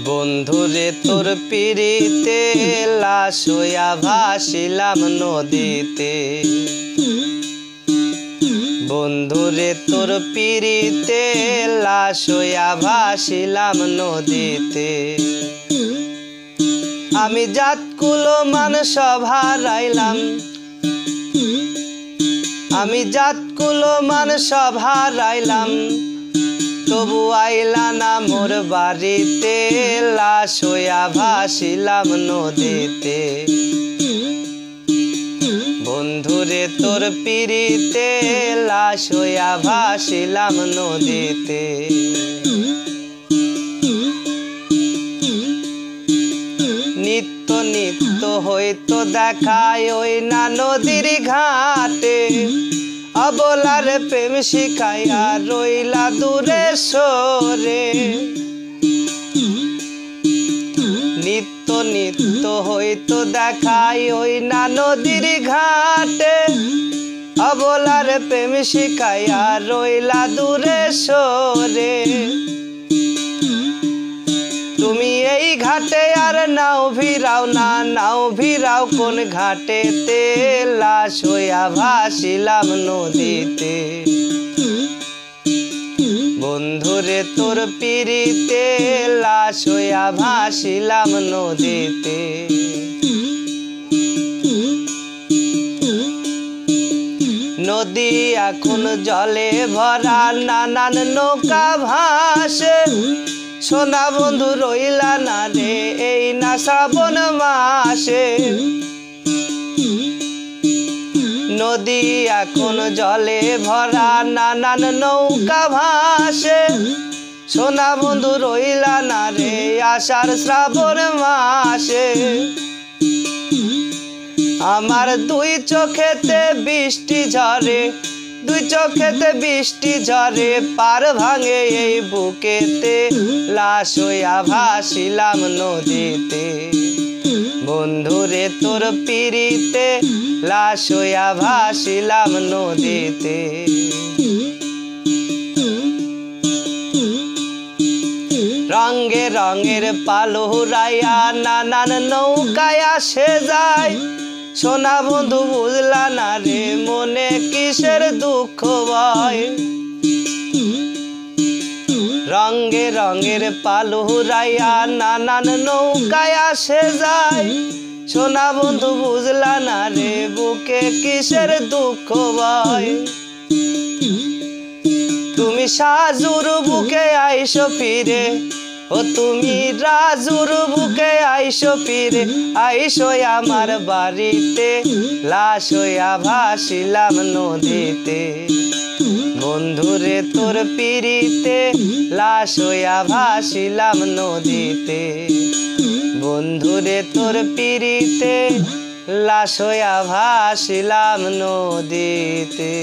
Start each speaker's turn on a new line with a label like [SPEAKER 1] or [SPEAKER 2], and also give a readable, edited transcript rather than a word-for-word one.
[SPEAKER 1] বন্ধুরে তোর পিরিতে লাশ হইয়া ভাসিলাম নদীতে। বন্ধুরে তোর পিরিতে লাশ হইয়া ভাসিলাম নদীতে। আমি জাতকুলো মান সব হারাইলাম, আমি জাতকুলো মান সব হারাইলাম, তবু আইলা না মোর বাড়িতে। লাশ হইয়া ভাসিলাম নদীতে। বন্ধুরে তোর পিরিতে লাশ হইয়া ভাসিলাম নদীতে। নিত্য নিত্য হইতো দেখায় ওই না নদীর ঘাটে, অবলার প্রেম শিখাইয়া রইলা দূরে সরে। নিত্য নিত্য হইতো দেখায় ওই না নদীর ঘাটে, অবলার প্রেম শিখাইয়া রইলা দূরে সরে। তুমি এই ঘাটে আর নাও ভিড়াও না, নাও ভিড়াও কোন ঘাটেতে। লাশ হইয়া ভাসিলাম নদীতে। বন্ধুরে তোর পিরিতে লাশ হইয়া ভাসিলাম নদীতে। নদী এখন জলে ভরা, নানান নৌকা ভাসে। সোনা বন্ধু রইলা না রে এই না শ্রাবণ মাসে। নদী এখন জলে ভরা, নানান নৌকা ভাসে। সোনা বন্ধু রইলা না রে আষাঢ় শ্রাবণ মাসে। আমার দুই চোখেতে বৃষ্টি ঝরে, দুই চোখেতে বৃষ্টি ঝরে, পার ভাঙে এই বুকেতে। লাশ হইয়া ভাসিলাম নদীতে। বন্ধুরে তোর পিরিতে লাশ হইয়া ভাসিলাম নদীতে। রঙে রঙের পালো হুরাইয়া নানান নৌকায় আসে যায়। সোনা বন্ধু বুঝলা না রে মনে কিসের দুঃখ ভয়। রঙে রঙের পালো হুরাইয়া নানান নৌকায় আসে যায়। সোনা বন্ধু বুঝলা না রে বুকে কিসের দুঃখ ভয়। তুমি সাজুর বুকে আইসো ফিরে, ও তুমি রাজুর বুকে আইসো ফিরে। আইসো আমার বাড়িতে, লাশ হইয়া ভাসিলাম নদীতে। বন্ধুরে তোর পিরিতে লাশ হইয়া ভাসিলাম নদীতে। বন্ধুরে তোর পিরিতে লাশ হইয়া ভাসিলাম নদীতে।